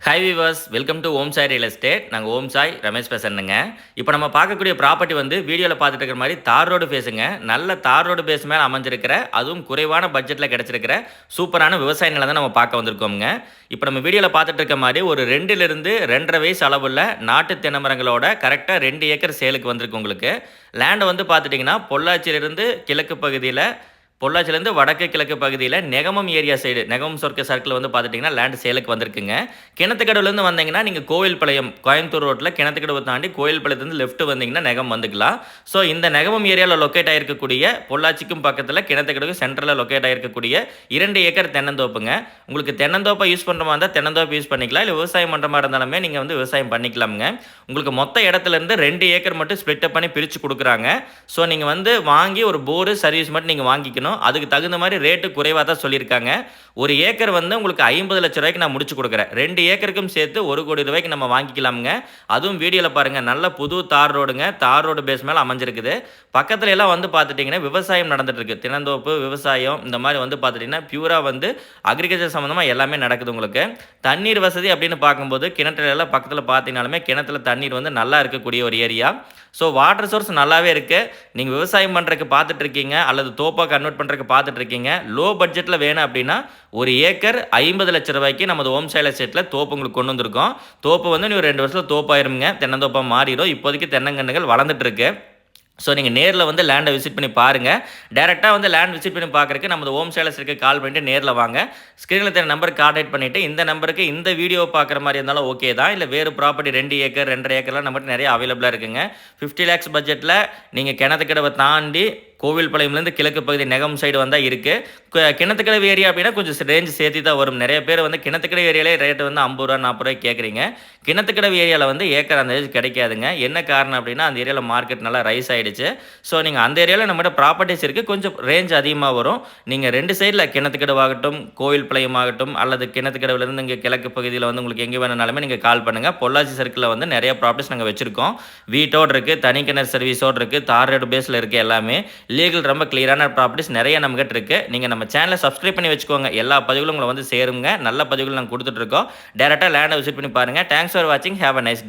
Hi viewers, welcome to Om Sai real estate. நாங்கள் ஓம் சாய் ரமேஷ் பேசுகிறேங்க. இப்போ நம்ம பார்க்கக்கூடிய ப்ராப்பர்ட்டி வந்து வீடியோவில் பார்த்துட்டு இருக்கிற மாதிரி தார் ரோடு பேஸுங்க. நல்ல தார் ரோடு பேஸ் மேலே அமைஞ்சிருக்கிற, அதுவும் குறைவான பட்ஜெட்டில் கிடச்சிருக்கிற சூப்பரான விவசாய நிலம் தான் நம்ம பார்க்க வந்திருக்கோங்க. இப்போ நம்ம வீடியோவில் பார்த்துட்டு இருக்க மாதிரி ஒரு 2லிருந்து 2.5 வயசு அளவுள்ள நாட்டு தென்னை மரங்களோட கரெக்டாக 2 ஏக்கர் சேலுக்கு வந்திருக்கு உங்களுக்கு. லேண்டு வந்து பார்த்துட்டிங்கன்னா பொள்ளாச்சியிலிருந்து கிழக்கு பகுதியில், பொள்ளாச்சிலேருந்து வடக்கு கிழக்கு பகுதியில் நெகமம் ஏரியா சைடு, நெகமம் சொர்க்க சர்க்கிள் வந்து பார்த்துட்டிங்கன்னா லேண்ட் சேலுக்கு வந்திருக்குங்க. கிணத்துக்கடவுலேருந்து வந்தீங்கன்னா நீங்கள் கோவில்பாளையம் கோயம்புத்தூர் ரோட்டில் கிணத்துக்கடவு தாண்டி கோவில்பாளையத்துலேருந்து லெஃப்ட் வந்தீங்கன்னா நெகம் வந்துக்கலாம். ஸோ இந்த நெகமம் ஏரியாவில் லொக்கேட் ஆகிருக்கக்கூடிய, பொள்ளாச்சிக்கும் பக்கத்தில் கிணத்துக்கடவு சென்டரில் லொக்கேட் ஆகிருக்கக்கூடிய 2 ஏக்கர் தென்னந்தோப்புங்க. உங்களுக்கு தென்னந்தோப்பை யூஸ் பண்ணுற மாதிரி இருந்தால் தென்னந்தோப்பு யூஸ் பண்ணிக்கலாம், இல்லை விவசாயம் பண்ணுற மாதிரி இருந்தாலுமே நீங்கள் வந்து விவசாயம் பண்ணிக்கலாமுங்க. உங்களுக்கு மொத்த இடத்துலேருந்து 2 ஏக்கர் மட்டும் ஸ்ப்ளிட் அப் பண்ணி பிரித்து கொடுக்குறாங்க. ஸோ நீங்கள் வந்து வாங்கி ஒரு போரு சர்வீஸ் மட்டும் நீங்கள் வாங்கிக்கணும். அதுக்கு தகுந்த மாதிரி ரேட்டு குறைவாக தான் சொல்லியிருக்காங்க. ஒரு ஏக்கர் வந்து உங்களுக்கு 50 லட்ச ரூபாய்க்கு நான் முடிச்சு கொடுக்குறேன். 2 ஏக்கருக்கும் சேர்த்து 1 கோடி ரூபாய்க்கு நம்ம வாங்கிக்கலாமுங்க. அதுவும் வீடியோவில் பாருங்கள், நல்ல புது தார் ரோடுங்க. தார் ரோடு பேஸ் மேலே அமைஞ்சிருக்குது. பக்கத்துல எல்லாம் வந்து பார்த்துட்டிங்கன்னா விவசாயம் நடந்துட்டு இருக்கு. தினந்தோப்பு விவசாயம் இந்த மாதிரி வந்து பார்த்துட்டிங்கன்னா பியூராக வந்து அக்ரிகல்ச்சர் சம்மந்தமாக எல்லாமே நடக்குது உங்களுக்கு. தண்ணீர் வசதி அப்படின்னு பார்க்கும்போது கிணற்றுல எல்லாம் பக்கத்தில் பார்த்தீங்கனாலுமே கிணத்துல தண்ணீர் வந்து நல்லா இருக்கக்கூடிய ஒரு ஏரியா. ஸோ வாட்டர் சோர்ஸ் நல்லாவே இருக்குது. நீங்கள் விவசாயம் பண்ணுறதுக்கு பார்த்துட்டு இருக்கீங்க, அல்லது தோப்பாக கன்வெர்ட் பண்ணுறதுக்கு பார்த்துட்டு இருக்கீங்க, லோ பட்ஜெட்டில் வேணும் அப்படின்னா ஒரு ஏக்கர் 50 லட்ச ரூபாய்க்கு நமது ஓம் சாய் எஸ்டேட்டில் தோப்பு உங்களுக்கு கொண்டு வந்திருக்கோம். தோப்பு வந்து ஒரு 2 வருஷத்தில் தோப்பாயிருங்க, தென்னந்தோப்பாக மாறிடும். இப்போதைக்கு தென்னங்கன்றுகள் வளர்ந்துட்டு இருக்கு. ஸோ நீங்கள் நேரில் வந்து லேண்டை விசிட் பண்ணி பாருங்கள். டேரெக்டாக வந்து லேண்ட் விசிட் பண்ணி பார்க்குறதுக்கு நமது ஓம் சேலஸுக்கு கால் பண்ணிட்டு நேரில் வாங்க. ஸ்க்ரீனில் தெரிய நம்பருக்கு கான்டாக்ட் பண்ணிவிட்டு இந்த நம்பருக்கு இந்த வீடியோ பார்க்குற மாதிரி இருந்தாலும் ஓகே தான். இல்லை வேறு ப்ராப்பர்ட்டி 2 ஏக்கர் 2.5 ஏக்கர்லாம் நம்மகிட்ட நிறைய அவைலபிளாக இருக்குங்க. 50 lakhs பட்ஜெட்டில் நீங்கள் கிணத்துக்கடவை தாண்டி கோவில்பாளையம்லேருந்து கிழக்கு பகுதி நெகம் சைடு வந்தால் இருக்குது. கிணத்துக்கடவு ஏரியா அப்படின்னா கொஞ்சம் ரேஞ்ச் சேர்த்து தான் வரும். நிறைய பேர் வந்து கிணத்துக்கடவு ஏரியாலே ரேட்டு வந்து 50 ரூபா 40 ரூபாய் கேட்குறீங்க. கிணத்துக்கடவு ஏரியாவில் வந்து ஏக்கர் அந்த ஏஜ் கிடைக்காதுங்க. என்ன காரணம் அப்படின்னா அந்த ஏரியாவில் மார்க்கெட் நல்லா ரைஸ் ஆகிடுச்சு. ஸோ நீங்கள் அந்த ஏரியாவில் நம்மகிட்ட ப்ராப்பர்ட்டிஸ் இருக்குது, கொஞ்சம் ரேஞ்ச் அதிகமாக வரும். நீங்கள் 2 சைடில் கிணத்துக்கடவாகட்டும் கோவில்பாளையம் ஆகட்டும் அல்லது கிணத்துக்கடவுலேருந்து இங்கே கிழக்கு பகுதியில் வந்து உங்களுக்கு எங்கே வேணுனாலுமே நீங்கள் கால் பண்ணுங்கள். பொள்ளாச்சி சர்க்கிளில் வந்து நிறைய ப்ராப்பர்ட்டிஸ் நாங்கள் வச்சுருக்கோம். வீட்டோடு இருக்குது, தனி கிணறு சர்வீஸோடு இருக்குது, தார் ரோடு பேஸில் இருக்குது. எல்லாமே லீகல் ரொம்ப கிளியரான ப்ராப்பர்ட்டிஸ் நிறைய நம்மகிட்ட இருக்குது. நீங்கள் நம்ம சேனலை சப்ஸ்கிரைப் பண்ணி வச்சுக்கோங்க. எல்லா பதிவுகளும் உங்களை வந்து சேருங்க. நல்ல பதிவுகள் நாங்கள் கொடுத்துட்ருக்கோம். டேரெக்டாக லேண்டை விசிட் பண்ணி பாருங்கள். தேங்க்ஸ் ஃபார் வாட்சிங். Have a nice